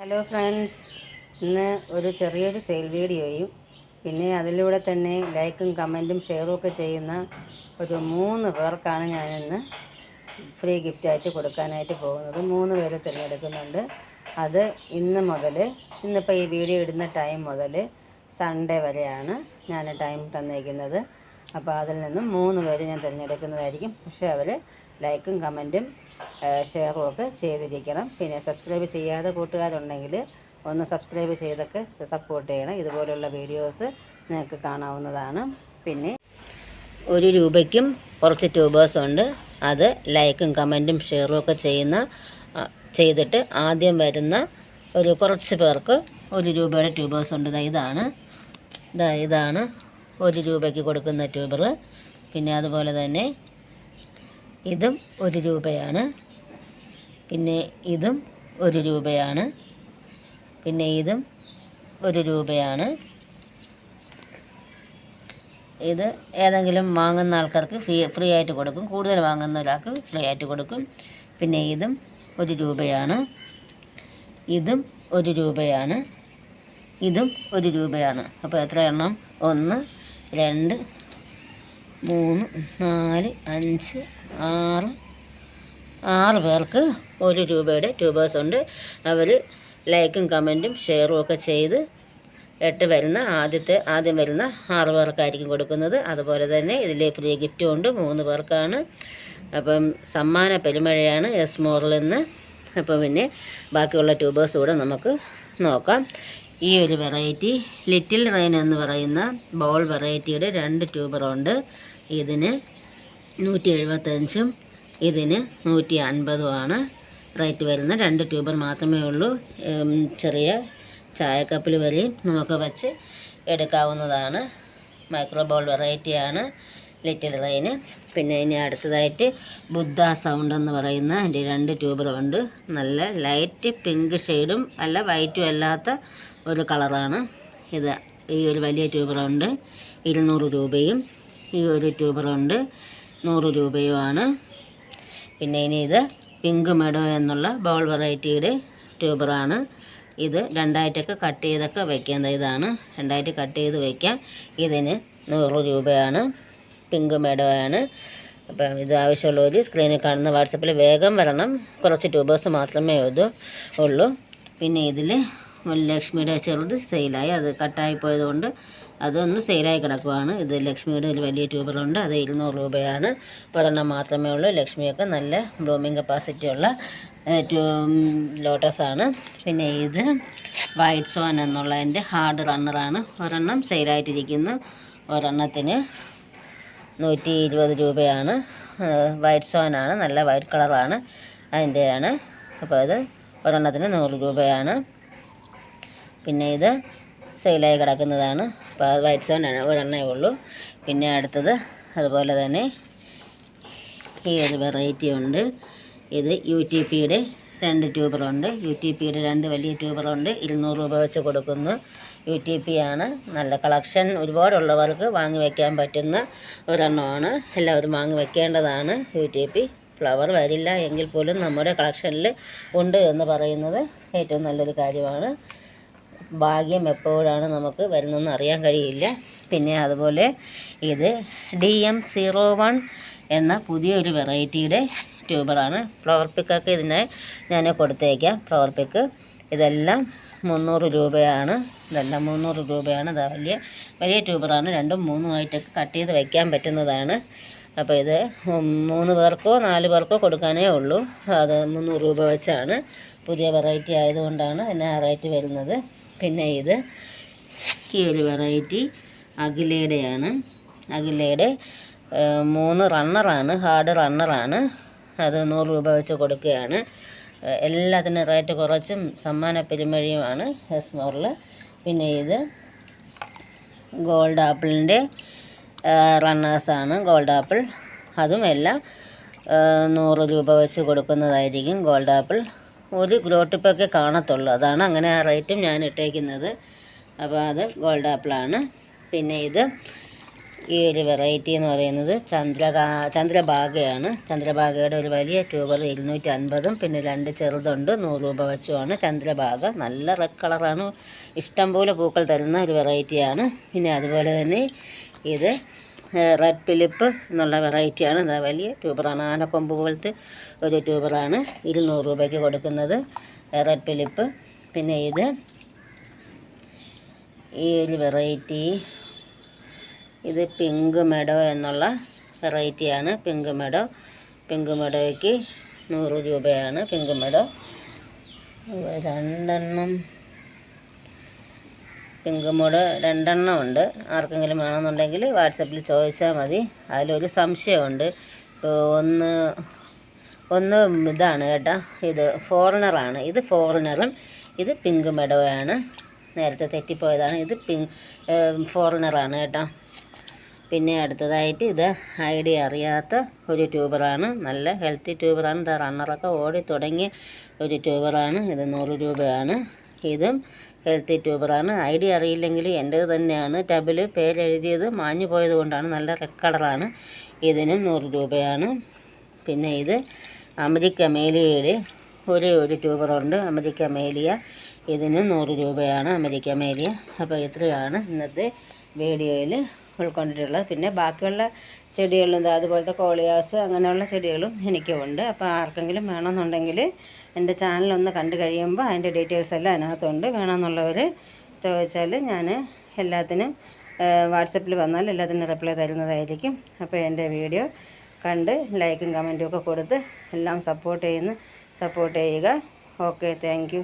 Hello friends, ഇന്ന് ഒരു ചെറിയൊരു സെയിൽ വീഡിയോയും പിന്നെ അതിലൂടെ തന്നെ ലൈക്കും കമൻറ്റും ഷെയറും ഒക്കെ ചെയ്യുന്ന ഒരു 3 പേർക്കാണ് ഞാനിന്ന് ഫ്രീ ഗിഫ്റ്റായിട്ട് കൊടുക്കാനായിട്ട് പോകുന്നത്. 3 പേരെ തിരഞ്ഞെടുക്കുന്നുണ്ട്. അത് ഇന്നിപ്പോൾ ഈ വീഡിയോ ഇടുന്ന ടൈം മുതൽ സൺഡേ വരെയാണ് ഞാൻ ടൈം തന്നേക്കുന്നത്. അപ്പോൾ അതിൽ നിന്നും 3 പേര് ഞാൻ തിരഞ്ഞെടുക്കുന്നതായിരിക്കും. പക്ഷേ അവർ ലൈക്കും കമൻറ്റും ഷെയറും ഒക്കെ ചെയ്തിരിക്കണം. പിന്നെ സബ്സ്ക്രൈബ് ചെയ്യാതെ കൂട്ടുകാരുണ്ടെങ്കിൽ ഒന്ന് സബ്സ്ക്രൈബ് ചെയ്തൊക്കെ സപ്പോർട്ട് ചെയ്യണം. ഇതുപോലുള്ള വീഡിയോസ് നിങ്ങൾക്ക് കാണാവുന്നതാണ്. പിന്നെ 1 രൂപയ്ക്കും കുറച്ച് ട്യൂബേഴ്സ് ഉണ്ട്. അത് ലൈക്കും കമൻറ്റും ഷെയറും ഒക്കെ ചെയ്തിട്ട് ആദ്യം വരുന്ന ഒരു കുറച്ച് പേർക്ക് 1 രൂപയുടെ ട്യൂബേഴ്സ് ഉണ്ട്. ഇതാണ് 1 രൂപയ്ക്ക് കൊടുക്കുന്ന ട്യൂബർ. പിന്നെ അതുപോലെ തന്നെ ഇതും 1 രൂപയാണ്. പിന്നെ ഇതും 1 രൂപയാണ്. പിന്നെ ഇതും 1 രൂപയാണ്. ഇത് ഏതെങ്കിലും വാങ്ങുന്ന ആൾക്കാർക്ക് ഫ്രീ ആയിട്ട് കൊടുക്കും. കൂടുതൽ വാങ്ങുന്ന ഒരാൾക്ക് ഫ്രീ ആയിട്ട് കൊടുക്കും. പിന്നെ ഇതും 1 രൂപയാണ്. ഇതും 1 രൂപയാണ്. ഇതും 1 രൂപയാണ്. അപ്പോൾ എത്ര എണ്ണം? 1 2 3 4 5 6 പേർക്ക് 1 രൂപയുടെ ട്യൂബേഴ്സ് ഉണ്ട്. അവർ ലൈക്കും കമൻറ്റും ഷെയറും ഒക്കെ ചെയ്ത് ആദ്യം വരുന്ന 6 പേർക്കായിരിക്കും കൊടുക്കുന്നത്. അതുപോലെ തന്നെ ഇതിൽ ഫ്രീ ഗിഫ്റ്റും ഉണ്ട്. 3 പേർക്കാണ്. അപ്പം സമ്മാന പെരുമഴയാണ് എസ് മോറിൽ നിന്ന്. അപ്പോൾ പിന്നെ ബാക്കിയുള്ള ട്യൂബേഴ്സ് കൂടെ നമുക്ക് നോക്കാം. ഈ ഒരു വെറൈറ്റി ലിറ്റിൽ റെയിൻ എന്ന് പറയുന്ന ബോൾ വെറൈറ്റിയുടെ 2 ട്യൂബറുണ്ട്. ഇതിന് 175ഉം ഇതിന് 150ഉമാണ് റേറ്റ് വരുന്ന. 2 ട്യൂബർ മാത്രമേ ഉള്ളൂ. ചെറിയ ചായക്കപ്പിൽ വരെയും നമുക്ക് വച്ച് എടുക്കാവുന്നതാണ്. മൈക്രോ ബോൾ വെറൈറ്റിയാണ് ലിറ്റിൽ റെയിന്. പിന്നെ ഇനി അടുത്തതായിട്ട് ബുദ്ധ സൗണ്ട് എന്ന് പറയുന്ന എൻ്റെ 2 ട്യൂബറുണ്ട്. നല്ല ലൈറ്റ് പിങ്ക് ഷെയ്ഡും അല്ല വൈറ്റും അല്ലാത്ത ഒരു കളറാണ് ഇത്. ഈ ഒരു വലിയ ട്യൂബറുണ്ട് 200 രൂപയും. ഈ ഒരു ട്യൂബറുണ്ട് 100 രൂപയുമാണ്. പിന്നെ ഇനി ഇത് പിങ്ക് മെഡോ എന്നുള്ള ബൗൾ വെറൈറ്റിയുടെ ട്യൂബറാണ്. ഇത് 2ആയിട്ടൊക്കെ കട്ട് ചെയ്തൊക്കെ വയ്ക്കാം. ഇതാണ് 2ആയിട്ട് കട്ട് ചെയ്ത് വയ്ക്കാം. ഇതിന് 100 രൂപയാണ്. പിങ്ക് മെഡോ ആണ്. അപ്പം ഇത് ആവശ്യമുള്ളവർ സ്ക്രീനിൽ കാണുന്ന വാട്സപ്പിൽ വേഗം വരണം. കുറച്ച് ട്യൂബേഴ്സ് മാത്രമേ ഉള്ളൂ. പിന്നെ ഇതിൽ ലക്ഷ്മിയുടെ ചെറുത് സെയിലായി, അത് കട്ടായി പോയതുകൊണ്ട് അതൊന്ന് സെയിലായി കിടക്കുവാണ്. ഇത് ലക്ഷ്മിയുടെ ഒരു വലിയ ട്യൂബറുണ്ട്. അത് 200 രൂപയാണ്. ഒരെണ്ണം മാത്രമേ ഉള്ളൂ. ലക്ഷ്മിയൊക്കെ നല്ല ബ്ലൂമിങ് കപ്പാസിറ്റി ഉള്ള ലോട്ടസാണ്. പിന്നെ ഇത് വൈറ്റ് സോൻ എന്നുള്ളതിൻ്റെ ഹാർഡ് റണ്ണറാണ്. ഒരെണ്ണം സെയിലായിട്ടിരിക്കുന്നു. ഒരെണ്ണത്തിന് 120 രൂപയാണ്. വൈറ്റ് സോനാണ്, നല്ല വൈറ്റ് കളറാണ് അതിൻ്റെയാണ്. അപ്പോൾ അത് ഒരെണ്ണത്തിന് 100 രൂപയാണ്. പിന്നെ ഇത് സെയിലായി കിടക്കുന്നതാണ്. അപ്പോൾ അത് വൈറ്റ് സോനാണ്, ഒരെണ്ണമേ ഉള്ളൂ. പിന്നെ അടുത്തത് അതുപോലെ തന്നെ ഈ ഒരു വെറൈറ്റി ഉണ്ട്. ഇത് UTPയുടെ 2 ട്യൂബറുണ്ട്. UTPയുടെ 2 വലിയ ട്യൂബറുണ്ട്. 200 രൂപ വെച്ച് കൊടുക്കുന്നു. UTP ആണ്. നല്ല കളക്ഷൻ ഒരുപാടുള്ളവർക്ക് വാങ്ങി വയ്ക്കാൻ പറ്റുന്ന ഒരെണ്ണമാണ്. എല്ലാവരും വാങ്ങി വയ്ക്കേണ്ടതാണ്. UTP ഫ്ലവർ വരില്ല എങ്കിൽ പോലും നമ്മുടെ കളക്ഷനിൽ ഉണ്ട് എന്ന് പറയുന്നത് ഏറ്റവും നല്ലൊരു കാര്യമാണ്. ഭാഗ്യം എപ്പോഴാണ് നമുക്ക് വരുന്നതെന്ന് അറിയാൻ കഴിയില്ല. പിന്നെ അതുപോലെ ഇത് DM01 എന്ന പുതിയൊരു വെറൈറ്റിയുടെ ട്യൂബറാണ്. ഫ്ലവർ പിക്കൊക്കെ ഇതിനെ ഞാൻ കൊടുത്തേക്കാം. ഫ്ലവർ പിക്ക് ഇതെല്ലാം 300 രൂപയാണ്. ഇതെല്ലാം 300 രൂപയാണ്. ഇത് വലിയ ട്യൂബറാണ്. 2ഉം 3ഉം ആയിട്ടൊക്കെ കട്ട് ചെയ്ത് വയ്ക്കാൻ പറ്റുന്നതാണ്. അപ്പോൾ ഇത് 3 പേർക്കോ 4 പേർക്കോ കൊടുക്കാനേ ഉള്ളൂ. അത് 300 രൂപ വെച്ചാണ്. പുതിയ വെറൈറ്റി ആയതുകൊണ്ടാണ് ഇതിന് ആ റേറ്റ് വരുന്നത്. പിന്നെ ഇത് ഈ ഒരു വെറൈറ്റി അഖിലയുടെയാണ്. അഖിലയുടെ 3 റണ്ണറാണ്, ഹാർഡ് റണ്ണറാണ്. അത് 100 രൂപ വെച്ച് കൊടുക്കുകയാണ്. എല്ലാത്തിനും റേറ്റ് കുറച്ചും സമ്മാന പെരുമഴിയുമാണ് എസ് മോറിൽ. പിന്നെ ഇത് ഗോൾഡ് ആപ്പിളിൻ്റെ റണ്ണേഴ്സാണ്. ഗോൾഡ് ആപ്പിൾ അതും എല്ലാം 100 രൂപ വെച്ച് കൊടുക്കുന്നതായിരിക്കും. ഗോൾഡ് ആപ്പിൾ ഒരു ഗ്രോ ടിപ്പൊക്കെ കാണത്തുള്ളൂ. അതാണ് അങ്ങനെ ആ റേറ്റും ഞാൻ ഇട്ടേക്കുന്നത്. അപ്പോൾ അത് ഗോൾഡ് ആപ്പിളാണ്. പിന്നെ ഇത് ഈ ഒരു വെറൈറ്റി എന്ന് പറയുന്നത് ചന്ദ്രഭാഗയാണ്. ചന്ദ്രഭാഗയുടെ ഒരു വലിയ ട്യൂബർ 250, പിന്നെ 2 ചെറുതുണ്ട് 100 രൂപ വെച്ചുമാണ്. ചന്ദ്രഭാഗ നല്ല റെഡ് കളറാണ്, ഇഷ്ടംപോലെ പൂക്കൾ തരുന്ന ഒരു വെറൈറ്റിയാണ്. പിന്നെ അതുപോലെ തന്നെ ഇത് റെഡ് ഫിലിപ്പ് എന്നുള്ള വെറൈറ്റിയാണ്. ഇത് വലിയ ട്യൂബറാണ്, ആനക്കൊമ്പ് പോലത്തെ ഒരു ട്യൂബറാണ്. 200 രൂപയ്ക്ക് കൊടുക്കുന്നത് റെഡ് ഫിലിപ്പ്. പിന്നെ ഈ ഒരു വെറൈറ്റി, ഇത് പിങ്ക് മെഡോ എന്നുള്ള വെറൈറ്റിയാണ്. പിങ്ക് മെഡോയ്ക്ക് 100 രൂപയാണ്. പിങ്ക് മെഡോ 2 പിങ്ക് മെഡോ 2 ഉണ്ട്. ആർക്കെങ്കിലും വേണമെന്നുണ്ടെങ്കിൽ വാട്സപ്പിൽ ചോദിച്ചാൽ മതി. അതിലൊരു സംശയമുണ്ട്. ഒന്ന് ഇതാണ് കേട്ടോ, ഇത് ഫോറിനറാണ്. ഇത് ഫോറിനറും ഇത് പിങ്ക് മെഡോയാണ്. നേരത്തെ തെറ്റിപ്പോയതാണ്. ഇത് ഫോറിനറാണ് കേട്ടോ. പിന്നെ അടുത്തതായിട്ട് ഇത് ഐഡിയ അറിയാത്ത ഒരു ട്യൂബറാണ്. നല്ല ഹെൽത്തി ട്യൂബറാണ്. ഇത് റണ്ണറൊക്കെ ഓടി തുടങ്ങിയ ഒരു ട്യൂബറാണ്. ഇത് 100 രൂപയാണ്. ഇതും ഹെൽത്തി ട്യൂബറാണ്. ഐഡിയ അറിയില്ലെങ്കിൽ എൻ്റേത് തന്നെയാണ്. ടബിൽ പേരെഴുതിയത് മാഞ്ഞു പോയത് കൊണ്ടാണ്. നല്ല റെഡ് കളറാണ്. ഇതിനും 100 രൂപയാണ്. പിന്നെ ഇത് അമരിക്ക മേലിയയുടെ ഒരു ട്യൂബറുണ്ട്, അമരിക്ക മേലിയ. ഇതിന് 100 രൂപയാണ് അമരിക്ക മേലിയ. അപ്പോൾ ഇത്രയാണ് ഇന്നത്തെ വീഡിയോയിൽ ഉൾക്കൊണ്ടിട്ടുള്ളത്. പിന്നെ ബാക്കിയുള്ള ചെടികളും അതുപോലത്തെ കോളിയാസ് അങ്ങനെയുള്ള ചെടികളും എനിക്കുണ്ട്. അപ്പോൾ ആർക്കെങ്കിലും വേണമെന്നുണ്ടെങ്കിൽ എൻ്റെ ചാനലൊന്ന് കണ്ടു കഴിയുമ്പോൾ അതിൻ്റെ ഡീറ്റെയിൽസ് എല്ലാം അതിനകത്തുണ്ട്. വേണമെന്നുള്ളവർ ചോദിച്ചാൽ ഞാൻ എല്ലാത്തിനും വാട്സപ്പിൽ വന്നാൽ എല്ലാത്തിനും റിപ്ലൈ തരുന്നതായിരിക്കും. അപ്പോൾ എൻ്റെ വീഡിയോ കണ്ട് ലൈക്കും കമൻറ്റും ഒക്കെ കൊടുത്ത് എല്ലാം സപ്പോർട്ട് ചെയ്യുക. Okay, thank you.